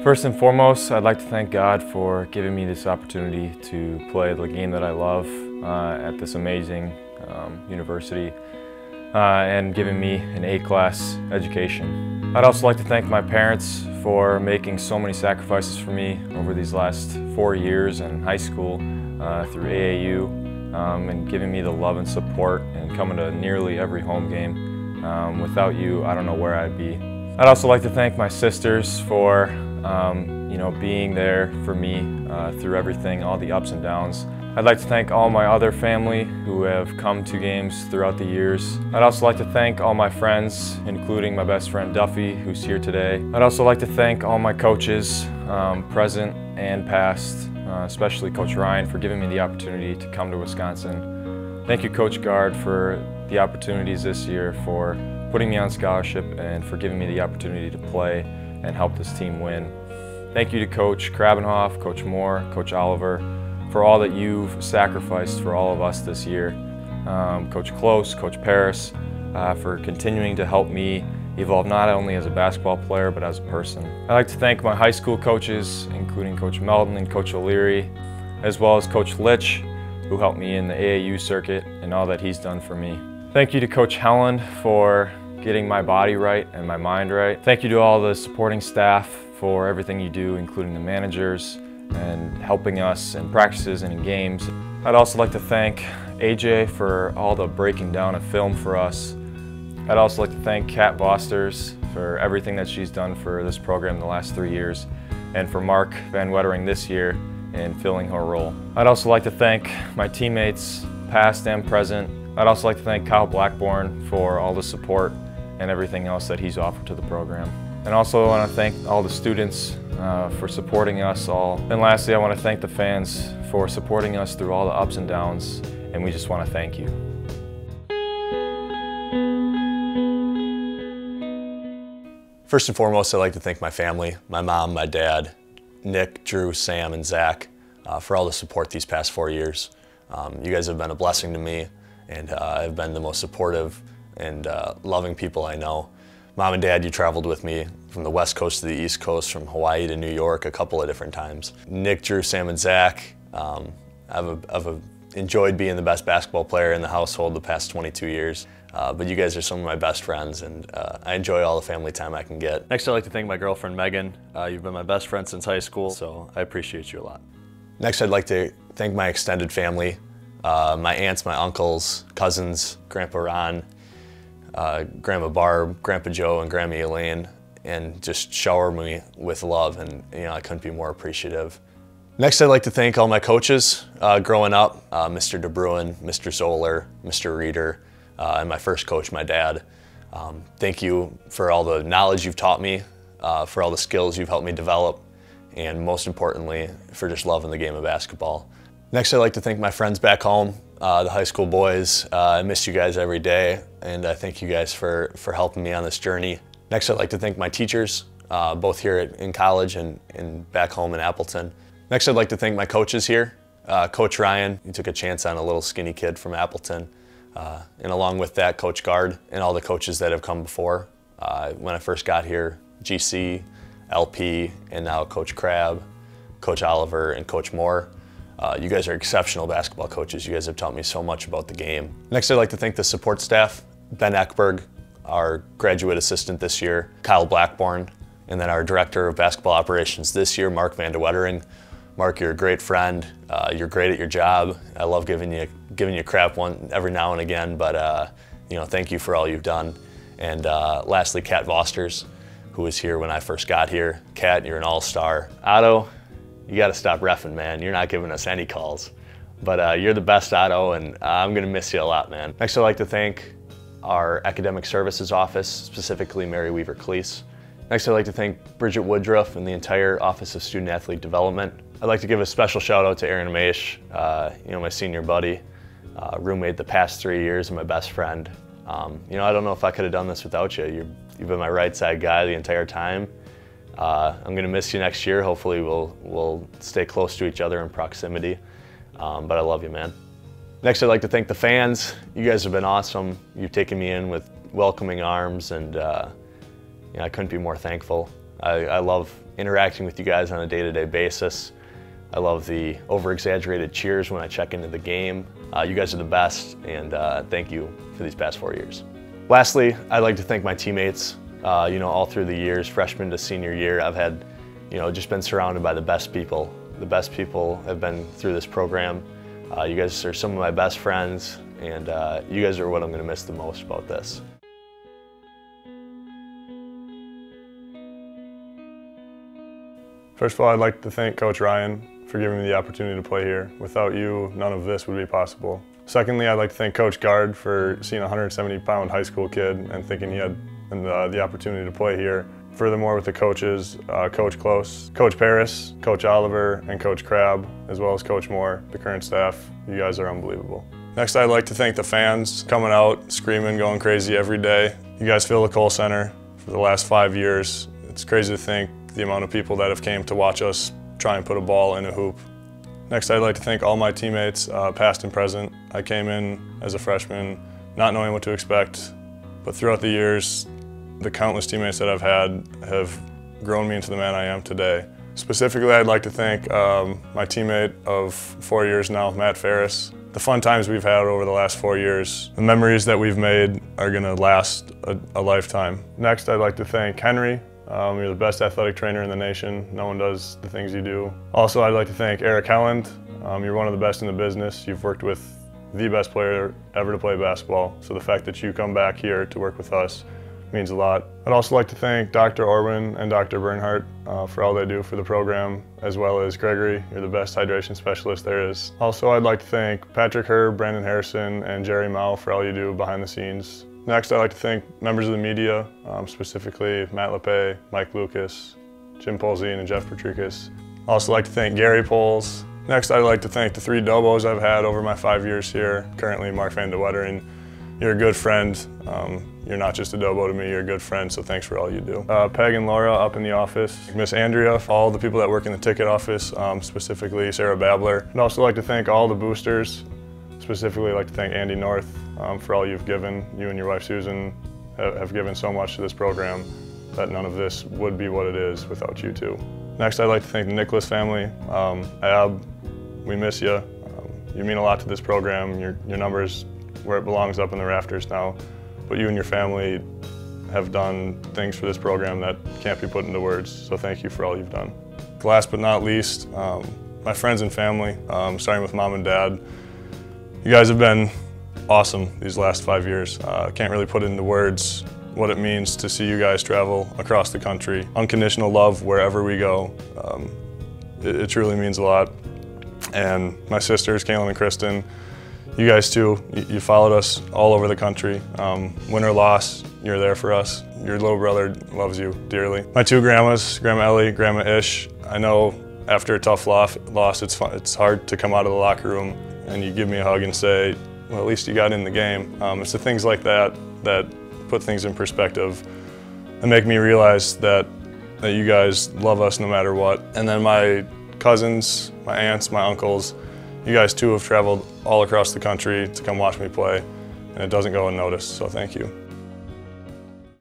First and foremost, I'd like to thank God for giving me this opportunity to play the game that I love at this amazing university and giving me an A-class education. I'd also like to thank my parents for making so many sacrifices for me over these last 4 years in high school through AAU and giving me the love and support and coming to nearly every home game. Without you, I don't know where I'd be. I'd also like to thank my sisters for being there for me through everything, all the ups and downs. I'd like to thank all my other family who have come to games throughout the years. I'd also like to thank all my friends, including my best friend Duffy, who's here today. I'd also like to thank all my coaches, present and past, especially Coach Ryan for giving me the opportunity to come to Wisconsin. Thank you, Coach Gard, for the opportunities this year, for putting me on scholarship and for giving me the opportunity to play and help this team win. Thank you to Coach Krabenhoff, Coach Moore, Coach Oliver, for all that you've sacrificed for all of us this year. Coach Close, Coach Paris, for continuing to help me evolve not only as a basketball player, but as a person. I'd like to thank my high school coaches, including Coach Melton and Coach O'Leary, as well as Coach Litch, who helped me in the AAU circuit and all that he's done for me. Thank you to Coach Helland for getting my body right and my mind right. Thank you to all the supporting staff for everything you do, including the managers and helping us in practices and in games. I'd also like to thank AJ for all the breaking down of film for us. I'd also like to thank Kat Vosters for everything that she's done for this program the last 3 years, and for Mark Van Wettering this year in filling her role. I'd also like to thank my teammates, past and present. I'd also like to thank Kyle Blackburn for all the support and everything else that he's offered to the program. And also I want to thank all the students for supporting us all. And lastly, I want to thank the fans for supporting us through all the ups and downs, and we just want to thank you. First and foremost, I'd like to thank my family, my mom, my dad, Nick, Drew, Sam, and Zach for all the support these past 4 years. You guys have been a blessing to me and have been the most supportive and loving people I know. Mom and Dad, you traveled with me from the West Coast to the East Coast, from Hawaii to New York a couple of different times. Nick, Drew, Sam, and Zach, I've enjoyed being the best basketball player in the household the past 22 years. But you guys are some of my best friends, and I enjoy all the family time I can get. Next, I'd like to thank my girlfriend, Megan. You've been my best friend since high school, so I appreciate you a lot. Next, I'd like to thank my extended family, my aunts, my uncles, cousins, Grandpa Ron, Grandma Barb, Grandpa Joe, and Grandma Elaine, and just shower me with love, and I couldn't be more appreciative. Next, I'd like to thank all my coaches growing up, Mr. DeBruin, Mr. Zoller, Mr. Reeder, and my first coach, my dad. Thank you for all the knowledge you've taught me, for all the skills you've helped me develop, and most importantly, for just loving the game of basketball. Next, I'd like to thank my friends back home, the high school boys. I miss you guys every day, and I thank you guys for helping me on this journey. Next, I'd like to thank my teachers, both here in college and back home in Appleton. Next, I'd like to thank my coaches here. Coach Ryan, he took a chance on a little skinny kid from Appleton. And along with that, Coach Gard and all the coaches that have come before. When I first got here, GC, LP, and now Coach Crab, Coach Oliver, and Coach Moore. You guys are exceptional basketball coaches. You guys have taught me so much about the game. Next, I'd like to thank the support staff, Ben Eckberg, our graduate assistant this year, Kyle Blackburn, and then our director of basketball operations this year, Mark Van Wettering. Mark, you're a great friend. You're great at your job. I love giving you crap every now and again, but thank you for all you've done. And lastly, Kat Vosters, who was here when I first got here. Kat, you're an all-star. Otto, you got to stop reffing, man. You're not giving us any calls. But you're the best, Otto, and I'm going to miss you a lot, man. Next, I'd like to thank our academic services office, specifically Mary Weaver Cleese. Next, I'd like to thank Bridget Woodruff and the entire Office of Student Athlete Development. I'd like to give a special shout out to Aaron Maish, my senior buddy, roommate the past 3 years and my best friend. I don't know if I could have done this without you. You've been my right side guy the entire time. I'm gonna miss you next year. Hopefully we'll stay close to each other in proximity, but I love you, man. Next, I'd like to thank the fans. You guys have been awesome. You've taken me in with welcoming arms, and I couldn't be more thankful. I love interacting with you guys on a day-to-day basis. I love the over-exaggerated cheers when I check into the game. You guys are the best, and thank you for these past 4 years. Lastly, I'd like to thank my teammates. All through the years, freshman to senior year, I've had, just been surrounded by the best people. The best people have been through this program. You guys are some of my best friends, and you guys are what I'm going to miss the most about this. First of all, I'd like to thank Coach Ryan for giving me the opportunity to play here. Without you, none of this would be possible. Secondly, I'd like to thank Coach Gard for seeing a 170-pound high school kid and thinking he had the opportunity to play here. Furthermore, with the coaches, Coach Close, Coach Paris, Coach Oliver, and Coach Crabb, as well as Coach Moore, the current staff, you guys are unbelievable. Next, I'd like to thank the fans coming out, screaming, going crazy every day. You guys fill the Kohl Center for the last 5 years. It's crazy to think the amount of people that have came to watch us try and put a ball in a hoop. Next, I'd like to thank all my teammates, past and present. I came in as a freshman not knowing what to expect, but throughout the years, the countless teammates that I've had have grown me into the man I am today. Specifically, I'd like to thank my teammate of 4 years now, Matt Ferris. The fun times we've had over the last 4 years, the memories that we've made are going to last a lifetime. Next, I'd like to thank Henry. You're the best athletic trainer in the nation. No one does the things you do. Also, I'd like to thank Eric Helland. You're one of the best in the business. You've worked with the best player ever to play basketball. So the fact that you come back here to work with us means a lot. I'd also like to thank Dr. Orwin and Dr. Bernhardt for all they do for the program, as well as Gregory. You're the best hydration specialist there is. Also, I'd like to thank Patrick Herb, Brandon Harrison, and Jerry Mao for all you do behind the scenes. Next, I'd like to thank members of the media, specifically Matt Lepay, Mike Lucas, Jim Polzine, and Jeff Petrikis. I'd also like to thank Gary Poles. Next, I'd like to thank the 3 Dobos I've had over my 5 years here. Currently, Mark Van de Wetteren. You're a good friend. You're not just a Dobo to me, you're a good friend, so thanks for all you do. Peg and Laura up in the office. Miss Andrea, all the people that work in the ticket office, specifically Sarah Babler. I'd also like to thank all the boosters. Specifically, I'd like to thank Andy North for all you've given. You and your wife Susan have given so much to this program that none of this would be what it is without you two. Next, I'd like to thank the Nicholas family. Ab, we miss you. You mean a lot to this program. Your number's where it belongs, up in the rafters now. But you and your family have done things for this program that can't be put into words, so thank you for all you've done. Last but not least, my friends and family, starting with Mom and Dad. You guys have been awesome these last 5 years. Can't really put into words what it means to see you guys travel across the country. Unconditional love wherever we go. It truly means a lot. And my sisters, Kaylin and Kristen, you guys too, you followed us all over the country. Win or loss, you're there for us. Your little brother loves you dearly. My 2 grandmas, Grandma Ellie, Grandma Ish. I know after a tough loss, it's hard to come out of the locker room and you give me a hug and say, well, at least you got in the game. It's the things like that that put things in perspective and make me realize that you guys love us no matter what. And then my cousins, my aunts, my uncles, you guys too have traveled all across the country to come watch me play, and it doesn't go unnoticed, so thank you.